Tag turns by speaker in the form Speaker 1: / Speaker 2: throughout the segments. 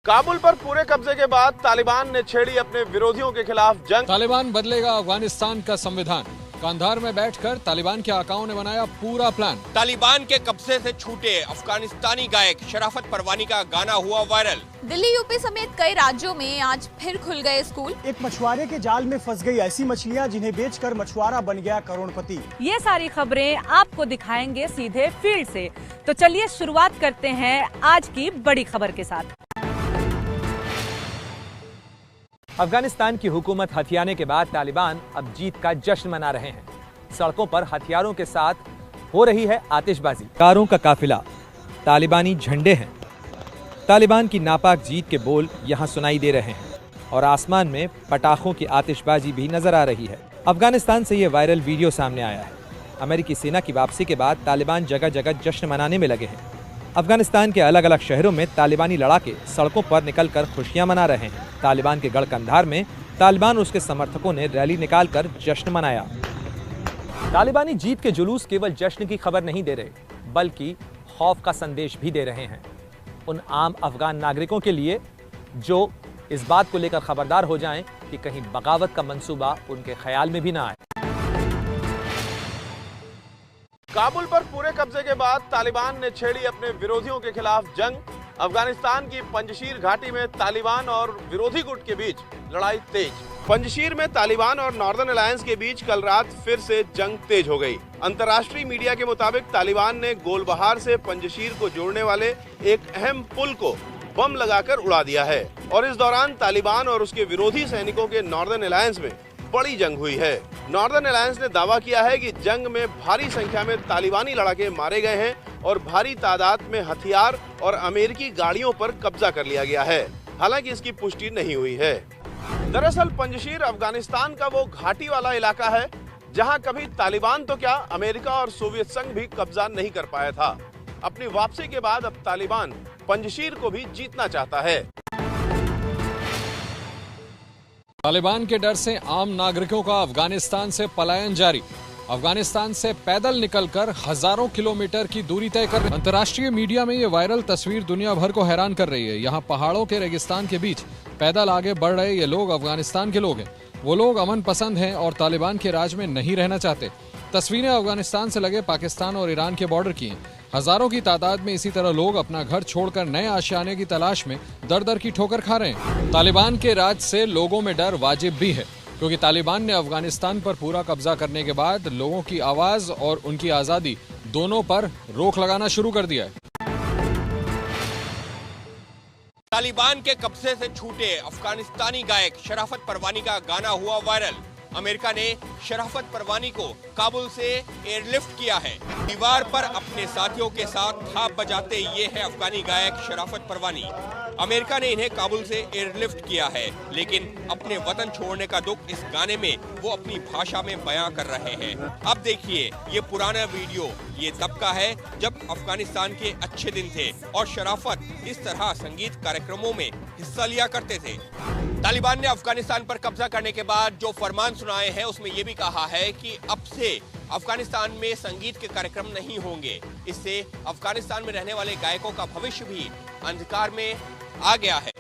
Speaker 1: काबुल पर पूरे कब्जे के बाद तालिबान ने छेड़ी अपने विरोधियों के खिलाफ जंग।
Speaker 2: तालिबान बदलेगा अफगानिस्तान का संविधान। कांधार में बैठकर तालिबान के आकाओं ने बनाया पूरा प्लान।
Speaker 3: तालिबान के कब्जे से छूटे अफगानिस्तानी गायक शराफत परवानी का गाना हुआ वायरल।
Speaker 4: दिल्ली, यूपी समेत कई राज्यों में आज फिर खुल गए स्कूल।
Speaker 5: एक मछुआरे के जाल में फंस गई ऐसी मछलियां जिन्हें बेचकर मछुआरा बन गया करोड़पति।
Speaker 6: ये सारी खबरें आपको दिखाएंगे सीधे फील्ड से। तो चलिए शुरुआत करते हैं आज की बड़ी खबर के साथ।
Speaker 7: अफगानिस्तान की हुकूमत हथियाने के बाद तालिबान अब जीत का जश्न मना रहे हैं। सड़कों पर हथियारों के साथ हो रही है आतिशबाजी। कारों का काफिला, तालिबानी झंडे हैं। तालिबान की नापाक जीत के बोल यहां सुनाई दे रहे हैं और आसमान में पटाखों की आतिशबाजी भी नजर आ रही है। अफगानिस्तान से ये वायरल वीडियो सामने आया है। अमेरिकी सेना की वापसी के बाद तालिबान जगह जगह जश्न मनाने में लगे हैं। अफगानिस्तान के अलग अलग शहरों में तालिबानी लड़ाके सड़कों पर निकलकर खुशियां मना रहे हैं। तालिबान के गढ़ कंधार में तालिबान और उसके समर्थकों ने रैली निकालकर जश्न मनाया। तालिबानी जीत के जुलूस केवल जश्न की खबर नहीं दे रहे, बल्कि खौफ का संदेश भी दे रहे हैं उन आम अफगान नागरिकों के लिए जो इस बात को लेकर खबरदार हो जाएं कि कहीं बगावत का मंसूबा उनके ख्याल में भी ना आए।
Speaker 1: काबुल पर पूरे कब्जे के बाद तालिबान ने छेड़ी अपने विरोधियों के खिलाफ जंग। अफगानिस्तान की पंजशीर घाटी में तालिबान और विरोधी गुट के बीच लड़ाई तेज। पंजशीर में तालिबान और नॉर्दर्न अलायंस के बीच कल रात फिर से जंग तेज हो गई। अंतर्राष्ट्रीय मीडिया के मुताबिक तालिबान ने गोलबहार से पंजशीर को जोड़ने वाले एक अहम पुल को बम लगाकर उड़ा दिया है और इस दौरान तालिबान और उसके विरोधी सैनिकों के नॉर्दर्न अलायंस में बड़ी जंग हुई है। नॉर्दर्न अलायंस ने दावा किया है कि जंग में भारी संख्या में तालिबानी लड़ाके मारे गए हैं और भारी तादाद में हथियार और अमेरिकी गाड़ियों पर कब्जा कर लिया गया है। हालांकि इसकी पुष्टि नहीं हुई है। दरअसल पंजशीर अफगानिस्तान का वो घाटी वाला इलाका है जहां कभी तालिबान तो क्या, अमेरिका और सोवियत संघ भी कब्जा नहीं कर पाया था। अपनी वापसी के बाद अब तालिबान पंजशीर को भी जीतना चाहता है।
Speaker 2: तालिबान के डर से आम नागरिकों का अफगानिस्तान से पलायन जारी। अफगानिस्तान से पैदल निकलकर हजारों किलोमीटर की दूरी तय कर रहे। अंतर्राष्ट्रीय मीडिया में ये वायरल तस्वीर दुनिया भर को हैरान कर रही है। यहाँ पहाड़ों के रेगिस्तान के बीच पैदल आगे बढ़ रहे ये लोग अफगानिस्तान के लोग हैं। वो लोग अमन पसंद हैं और तालिबान के राज में नहीं रहना चाहते। तस्वीरें अफगानिस्तान से लगे पाकिस्तान और ईरान के बॉर्डर की हैं। हजारों की तादाद में इसी तरह लोग अपना घर छोड़कर नए आशियाने की तलाश में दर दर की ठोकर खा रहे हैं। तालिबान के राज से लोगों में डर वाजिब भी है, क्योंकि तालिबान ने अफगानिस्तान पर पूरा कब्जा करने के बाद लोगों की आवाज और उनकी आजादी दोनों पर रोक लगाना शुरू कर दिया है।
Speaker 3: तालिबान के कब्जे से छूटे अफगानिस्तानी गायक शराफत परवानी का गाना हुआ वायरल। अमेरिका ने शराफत परवानी को काबुल से एयरलिफ्ट किया है। दीवार पर अपने साथियों के साथ थाप बजाते ये है अफगानी गायक शराफत परवानी। अमेरिका ने इन्हें काबुल से एयरलिफ्ट किया है, लेकिन अपने वतन छोड़ने का दुख इस गाने में वो अपनी भाषा में बयां कर रहे हैं। अब देखिए ये पुराना वीडियो, ये तब का है जब अफगानिस्तान के अच्छे दिन थे और शराफत इस तरह संगीत कार्यक्रमों में हिस्सा लिया करते थे। तालिबान ने अफगानिस्तान पर कब्जा करने के बाद जो फरमान सुनाए हैं उसमें यह भी कहा है कि अब से अफगानिस्तान में संगीत के कार्यक्रम नहीं होंगे। इससे अफगानिस्तान में रहने वाले गायकों का भविष्य भी अंधकार में आ गया है।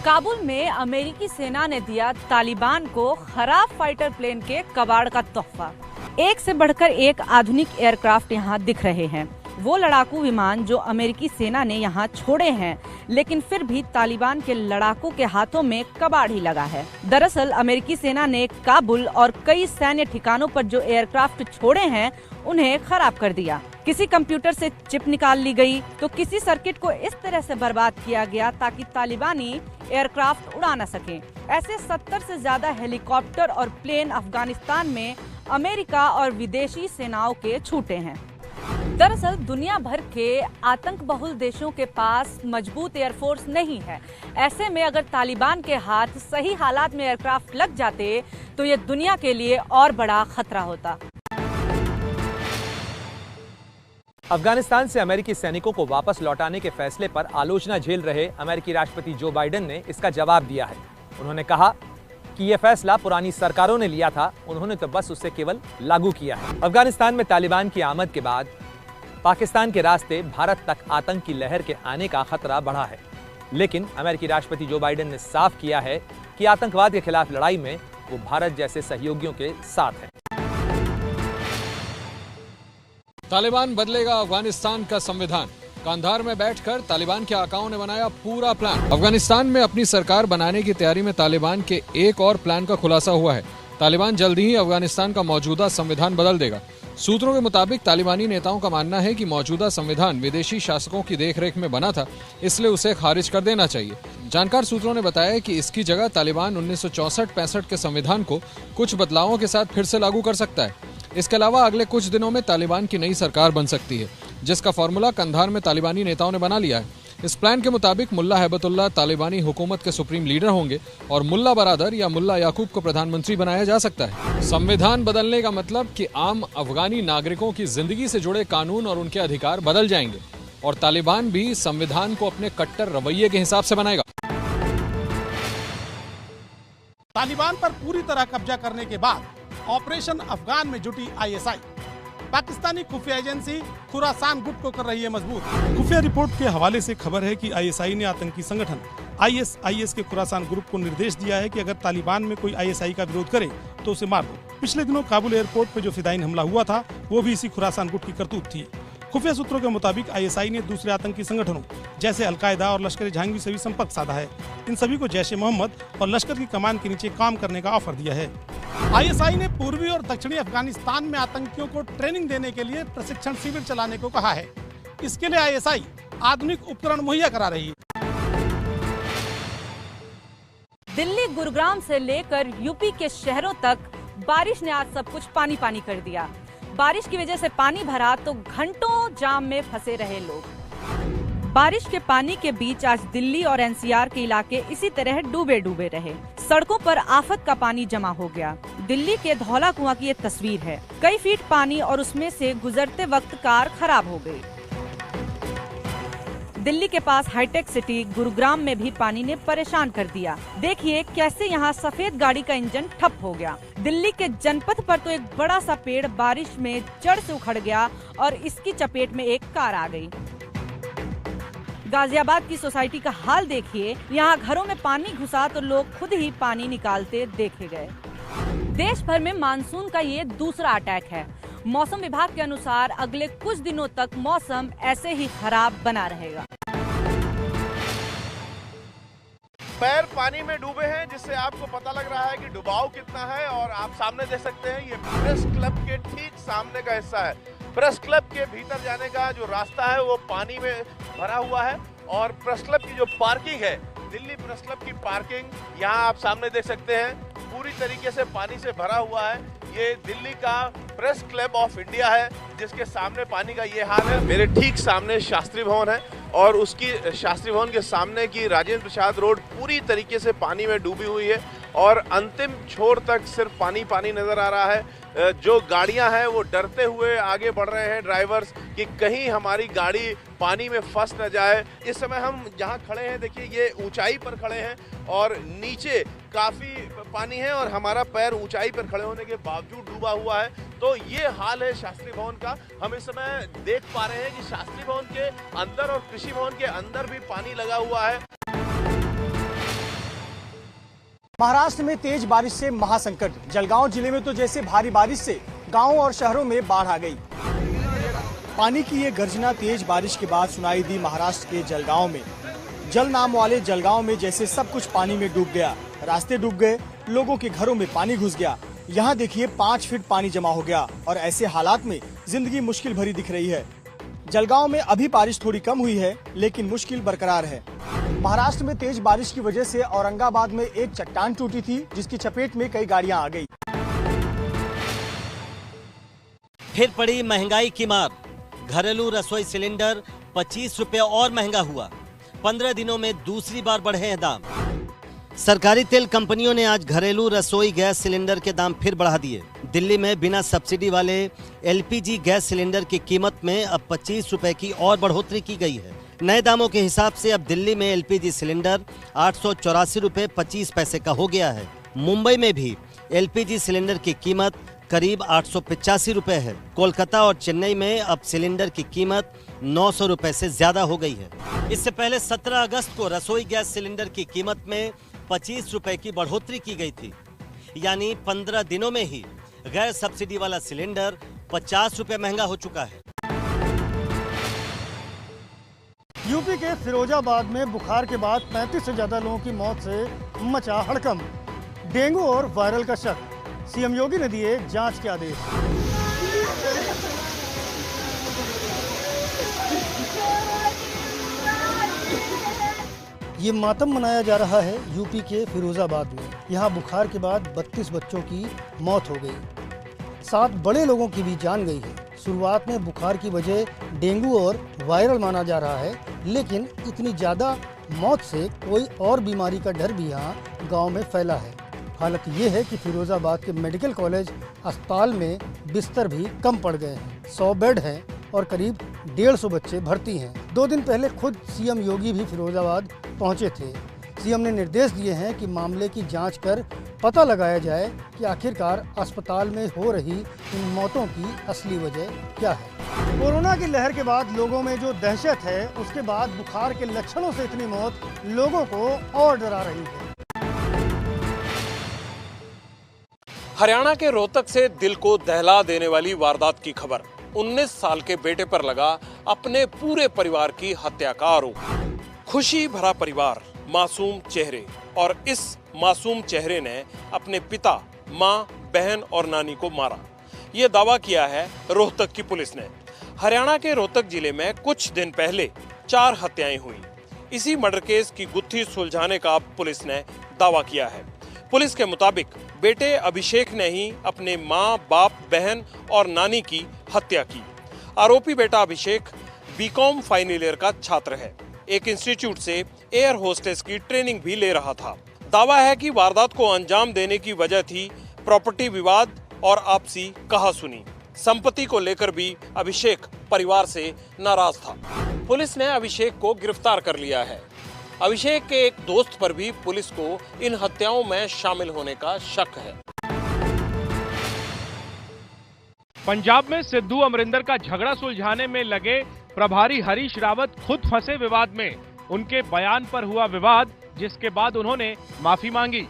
Speaker 6: काबुल में अमेरिकी सेना ने दिया तालिबान को खराब फाइटर प्लेन के कबाड़ का तोहफा। एक से बढ़कर एक आधुनिक एयरक्राफ्ट यहाँ दिख रहे हैं। वो लड़ाकू विमान जो अमेरिकी सेना ने यहाँ छोड़े हैं, लेकिन फिर भी तालिबान के लड़ाकों के हाथों में कबाड़ ही लगा है। दरअसल अमेरिकी सेना ने काबुल और कई सैन्य ठिकानों पर जो एयरक्राफ्ट छोड़े हैं उन्हें खराब कर दिया। किसी कंप्यूटर से चिप निकाल ली गई तो किसी सर्किट को इस तरह से बर्बाद किया गया ताकि तालिबानी एयरक्राफ्ट उड़ा न सके। ऐसे 70 से ज्यादा हेलीकॉप्टर और प्लेन अफगानिस्तान में अमेरिका और विदेशी सेनाओं के छूटे हैं। दरअसल दुनिया भर के आतंक बहुल देशों के पास मजबूत एयरफोर्स नहीं है। ऐसे में अगर तालिबान के हाथ सही हालात में एयरक्राफ्ट लग जाते तो ये दुनिया के लिए और बड़ा खतरा होता।
Speaker 7: अफगानिस्तान से अमेरिकी सैनिकों को वापस लौटाने के फैसले पर आलोचना झेल रहे अमेरिकी राष्ट्रपति जो बाइडेन ने इसका जवाब दिया है। उन्होंने कहा कि यह फैसला पुरानी सरकारों ने लिया था, उन्होंने तो बस उसे केवल लागू किया है। अफगानिस्तान में तालिबान की आमद के बाद पाकिस्तान के रास्ते भारत तक आतंक की लहर के आने का खतरा बढ़ा है, लेकिन अमेरिकी राष्ट्रपति जो बाइडेन ने साफ किया है कि आतंकवाद के खिलाफ लड़ाई में वो भारत जैसे सहयोगियों के साथ है।
Speaker 2: तालिबान बदलेगा अफगानिस्तान का संविधान। कांधार में बैठकर तालिबान के आकाओं ने बनाया पूरा प्लान। अफगानिस्तान में अपनी सरकार बनाने की तैयारी में तालिबान के एक और प्लान का खुलासा हुआ है। तालिबान जल्दी ही अफगानिस्तान का मौजूदा संविधान बदल देगा। सूत्रों के मुताबिक तालिबानी नेताओं का मानना है कि मौजूदा संविधान विदेशी शासकों की देखरेख में बना था, इसलिए उसे खारिज कर देना चाहिए। जानकार सूत्रों ने बताया कि इसकी जगह तालिबान 1964-65 के संविधान को कुछ बदलावों के साथ फिर से लागू कर सकता है। इसके अलावा अगले कुछ दिनों में तालिबान की नई सरकार बन सकती है, जिसका फॉर्मूला कंधार में तालिबानी नेताओं ने बना लिया है। इस प्लान के मुताबिक मुल्ला हैबतुल्लाह तालिबानी हुकूमत के सुप्रीम लीडर होंगे और मुल्ला बरादर या मुल्ला याकूब को प्रधानमंत्री बनाया जा सकता है। संविधान बदलने का मतलब कि आम अफगानी नागरिकों की जिंदगी से जुड़े कानून और उनके अधिकार बदल जाएंगे और तालिबान भी संविधान को अपने कट्टर रवैये के हिसाब से बनाएगा।
Speaker 8: तालिबान पर पूरी तरह कब्जा करने के बाद ऑपरेशन अफगान में जुटी आईएसआई पाकिस्तानी खुफिया एजेंसी खुरासान गुट को कर रही है मजबूत। खुफिया रिपोर्ट के हवाले से खबर है कि आईएसआई ने आतंकी संगठन आईएसआईएस के खुरासान ग्रुप को निर्देश दिया है कि अगर तालिबान में कोई आईएसआई का विरोध करे तो उसे मार दो। पिछले दिनों काबुल एयरपोर्ट पर जो फिदायीन हमला हुआ था वो भी इसी खुरासान गुट की करतूत थी। खुफिया सूत्रों के मुताबिक आईएसआई ने दूसरे आतंकी संगठनों जैसे अलकायदा और लश्कर जहांगीर से भी संपर्क साधा है। इन सभी को जैश ए मोहम्मद और लश्कर की कमान के नीचे काम करने का ऑफर दिया है। आईएसआई ने पूर्वी और दक्षिणी अफगानिस्तान में आतंकियों को ट्रेनिंग देने के लिए प्रशिक्षण शिविर चलाने को कहा है। इसके लिए आईएसआई आधुनिक उपकरण मुहैया करा रही है।
Speaker 6: दिल्ली गुरुग्राम से लेकर यूपी के शहरों तक बारिश ने आज सब कुछ पानी पानी कर दिया। बारिश की वजह से पानी भरा तो घंटों जाम में फंसे रहे लोग। बारिश के पानी के बीच आज दिल्ली और एनसीआर के इलाके इसी तरह डूबे डूबे रहे। सड़कों पर आफत का पानी जमा हो गया। दिल्ली के धौला कुआं की ये तस्वीर है। कई फीट पानी और उसमें से गुजरते वक्त कार खराब हो गई। दिल्ली के पास हाईटेक सिटी गुरुग्राम में भी पानी ने परेशान कर दिया। देखिए कैसे यहाँ सफेद गाड़ी का इंजन ठप हो गया। दिल्ली के जनपथ पर तो एक बड़ा सा पेड़ बारिश में जड़ से उखड़ गया और इसकी चपेट में एक कार आ गई। गाजियाबाद की सोसाइटी का हाल देखिए। यहाँ घरों में पानी घुसा तो लोग खुद ही पानी निकालते देखे गए। देश भर में मानसून का ये दूसरा अटैक है। मौसम विभाग के अनुसार अगले कुछ दिनों तक मौसम ऐसे ही खराब बना रहेगा।
Speaker 1: पैर पानी में डूबे हैं, जिससे आपको पता लग रहा है कि डुबाव कितना है। और आप सामने देख सकते हैं ये प्रेस क्लब के ठीक सामने का हिस्सा है। प्रेस क्लब के भीतर जाने का जो रास्ता है वो पानी में भरा हुआ है और प्रेस क्लब की जो पार्किंग है, दिल्ली प्रेस क्लब की पार्किंग, यहाँ आप सामने देख सकते हैं पूरी तरीके से पानी से भरा हुआ है। ये दिल्ली का प्रेस क्लब ऑफ इंडिया है जिसके सामने पानी का ये हाल है। मेरे ठीक सामने शास्त्री भवन है और उसकी शास्त्री भवन के सामने की राजेंद्र प्रसाद रोड पूरी तरीके से पानी में डूबी हुई है और अंतिम छोर तक सिर्फ पानी पानी नजर आ रहा है। जो गाड़ियां हैं वो डरते हुए आगे बढ़ रहे हैं ड्राइवर्स कि कहीं हमारी गाड़ी पानी में फंस न जाए। इस समय हम जहां खड़े हैं देखिए ये ऊंचाई पर खड़े हैं और नीचे काफ़ी पानी है और हमारा पैर ऊंचाई पर खड़े होने के बावजूद डूबा हुआ है। तो ये हाल है शास्त्री भवन का। हम इस समय देख पा रहे हैं कि शास्त्री भवन के अंदर और कृषि भवन के अंदर भी पानी लगा हुआ है।
Speaker 5: महाराष्ट्र में तेज बारिश से महासंकट। जलगांव जिले में तो जैसे भारी बारिश से गांवों और शहरों में बाढ़ आ गई। पानी की ये गर्जना तेज बारिश के बाद सुनाई दी महाराष्ट्र के जलगांव में। जल नाम वाले जलगांव में जैसे सब कुछ पानी में डूब गया। रास्ते डूब गए, लोगों के घरों में पानी घुस गया। यहाँ देखिए 5 फीट पानी जमा हो गया और ऐसे हालात में जिंदगी मुश्किल भरी दिख रही है। जलगांव में अभी बारिश थोड़ी कम हुई है लेकिन मुश्किल बरकरार है। महाराष्ट्र में तेज बारिश की वजह से औरंगाबाद में एक चट्टान टूटी थी जिसकी चपेट में कई गाड़ियां आ गई।
Speaker 9: फिर पड़ी महंगाई की मार। घरेलू रसोई सिलेंडर 25 रुपए और महंगा हुआ। 15 दिनों में दूसरी बार बढ़े हैं दाम। सरकारी तेल कंपनियों ने आज घरेलू रसोई गैस सिलेंडर के दाम फिर बढ़ा दिए। दिल्ली में बिना सब्सिडी वाले एलपीजी गैस सिलेंडर की कीमत में अब 25 रुपए की और बढ़ोतरी की गई है। नए दामों के हिसाब से अब दिल्ली में एलपीजी सिलेंडर 884 रुपए 25 पैसे का हो गया है। मुंबई में भी एलपीजी सिलेंडर की कीमत करीब 885 रुपए है। कोलकाता और चेन्नई में अब सिलेंडर की कीमत 900 रुपए से ज्यादा हो गई है। इससे पहले 17 अगस्त को रसोई गैस सिलेंडर की कीमत में 25 रुपए की बढ़ोतरी की गई थी। यानी 15 दिनों में ही गैर सब्सिडी वाला सिलेंडर 50 रुपए महंगा हो चुका है।
Speaker 5: यूपी के फिरोजाबाद में बुखार के बाद 35 से ज्यादा लोगों की मौत से मचा हड़कंप। डेंगू और वायरल का शक, सीएम योगी ने दिए जांच के आदेश। ये मातम मनाया जा रहा है यूपी के फिरोजाबाद में। यहाँ बुखार के बाद 32 बच्चों की मौत हो गई, 7 बड़े लोगों की भी जान गई है। शुरुआत में बुखार की वजह डेंगू और वायरल माना जा रहा है, लेकिन इतनी ज़्यादा मौत से कोई और बीमारी का डर भी यहाँ गांव में फैला है। हालत ये है कि फिरोजाबाद के मेडिकल कॉलेज अस्पताल में बिस्तर भी कम पड़ गए हैं। 100 बेड हैं और करीब 150 बच्चे भर्ती हैं। 2 दिन पहले खुद सीएम योगी भी फिरोजाबाद पहुंचे थे। सीएम ने निर्देश दिए हैं कि मामले की जांच कर पता लगाया जाए कि आखिरकार अस्पताल में हो रही इन मौतों की असली वजह क्या है। कोरोना की लहर के बाद लोगों में जो दहशत है, उसके बाद बुखार के लक्षणों से इतनी मौत लोगों को और डरा रही है।
Speaker 2: हरियाणा के रोहतक से दिल को दहला देने वाली वारदात की खबर। 19 साल के बेटे पर लगा अपने पूरे परिवार की हत्या का आरोप। खुशी भरा परिवार, मासूम चेहरे, और इस मासूम चेहरे ने अपने पिता, मां, बहन और नानी को मारा। ये दावा किया है रोहतक की पुलिस ने। हरियाणा के रोहतक जिले में कुछ दिन पहले 4 हत्याएं हुई। इसी मर्डर केस की गुत्थी सुलझाने का पुलिस ने दावा किया है। पुलिस के मुताबिक बेटे अभिषेक ने ही अपने मां, बाप, बहन और नानी की हत्या की। आरोपी बेटा अभिषेक बीकॉम फाइनल ईयर का छात्र है। एक इंस्टीट्यूट से एयर होस्टेस की ट्रेनिंग भी ले रहा था। दावा है कि वारदात को अंजाम देने की वजह थी प्रॉपर्टी विवाद और आपसी कहासुनी। संपत्ति को लेकर भी अभिषेक परिवार से नाराज था। पुलिस ने अभिषेक को गिरफ्तार कर लिया है। अभिषेक के एक दोस्त पर भी पुलिस को इन हत्याओं में शामिल होने का शक है।
Speaker 10: पंजाब में सिद्धू अमरिंदर का झगड़ा सुलझाने में लगे प्रभारी हरीश रावत खुद फंसे विवाद में। उनके बयान पर हुआ विवाद, जिसके बाद उन्होंने माफी मांगी।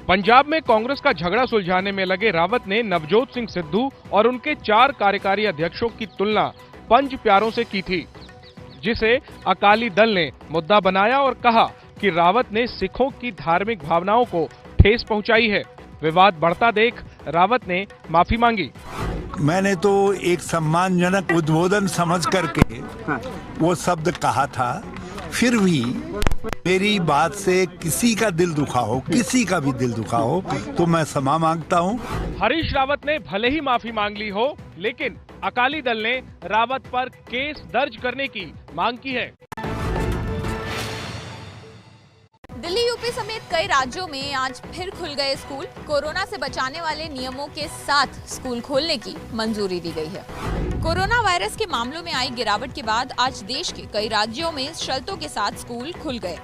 Speaker 10: पंजाब में कांग्रेस का झगड़ा सुलझाने में लगे रावत ने नवजोत सिंह सिद्धू और उनके 4 कार्यकारी अध्यक्षों की तुलना पंज प्यारों से की थी, जिसे अकाली दल ने मुद्दा बनाया और कहा कि रावत ने सिखों की धार्मिक भावनाओं को ठेस पहुंचाई है। विवाद बढ़ता देख रावत ने माफी मांगी।
Speaker 11: मैंने तो एक सम्मानजनक उद्बोधन समझ करके वो शब्द कहा था, फिर भी मेरी बात से किसी का दिल दुखा हो, किसी का भी दिल दुखा हो, तो मैं क्षमा मांगता हूँ।
Speaker 10: हरीश रावत ने भले ही माफी मांग ली हो, लेकिन अकाली दल ने रावत पर केस दर्ज करने की मांग की है।
Speaker 4: दिल्ली, यूपी समेत कई राज्यों में आज फिर खुल गए स्कूल। कोरोना से बचाने वाले नियमों के साथ स्कूल खोलने की मंजूरी दी गई है। कोरोना वायरस के मामलों में आई गिरावट के बाद आज देश के कई राज्यों में शर्तों के साथ स्कूल खुल गए।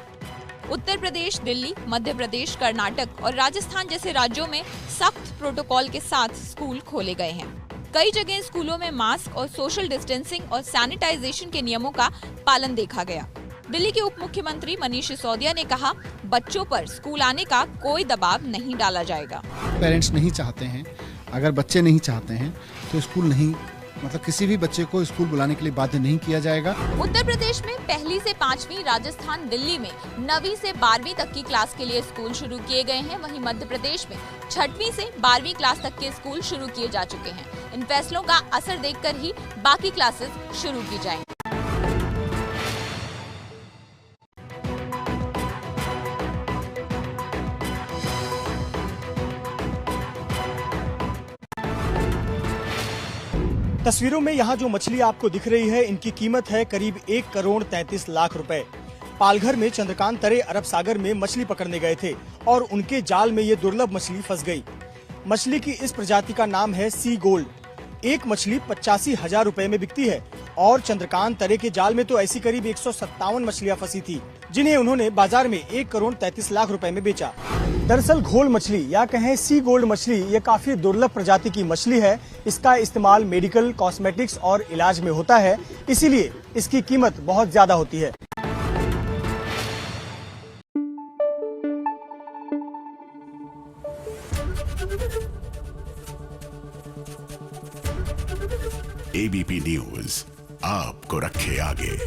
Speaker 4: उत्तर प्रदेश, दिल्ली, मध्य प्रदेश, कर्नाटक और राजस्थान जैसे राज्यों में सख्त प्रोटोकॉल के साथ स्कूल खोले गए हैं। कई जगह स्कूलों में मास्क और सोशल डिस्टेंसिंग और सैनिटाइजेशन के नियमों का पालन देखा गया। दिल्ली के उप मुख्यमंत्री मनीष सिसोदिया ने कहा, बच्चों पर स्कूल आने का कोई दबाव नहीं डाला जाएगा।
Speaker 12: पेरेंट्स नहीं चाहते हैं, अगर बच्चे नहीं चाहते हैं तो स्कूल नहीं, मतलब किसी भी बच्चे को स्कूल बुलाने के लिए बाध्य नहीं किया जाएगा।
Speaker 4: उत्तर प्रदेश में 1 से 5वीं, राजस्थान, दिल्ली में 9वीं से 12वीं तक की क्लास के लिए स्कूल शुरू किए गए हैं। वहीं मध्य प्रदेश में 6वीं से 12वीं क्लास तक के स्कूल शुरू किए जा चुके हैं। इन फैसलों का असर देखकर ही बाकी क्लासेस शुरू की जाएंगी।
Speaker 5: तस्वीरों में यहाँ जो मछली आपको दिख रही है, इनकी कीमत है करीब 1 करोड़ 33 लाख रुपए। पालघर में चंद्रकांत तरे अरब सागर में मछली पकड़ने गए थे और उनके जाल में ये दुर्लभ मछली फंस गई। मछली की इस प्रजाति का नाम है सी गोल्ड। एक मछली 85,000 रुपए में बिकती है और चंद्रकांत तरे के जाल में तो ऐसी करीब 157 मछलियां फंसी थी। जिन्हें उन्होंने बाजार में 1,33,00,000 रुपए में बेचा। दरअसल घोल मछली या कहें सी गोल्ड मछली ये काफी दुर्लभ प्रजाति की मछली है। इसका इस्तेमाल मेडिकल, कॉस्मेटिक्स और इलाज में होता है, इसीलिए इसकी कीमत बहुत ज्यादा होती है।
Speaker 13: ABP न्यूज आपको रखे आगे।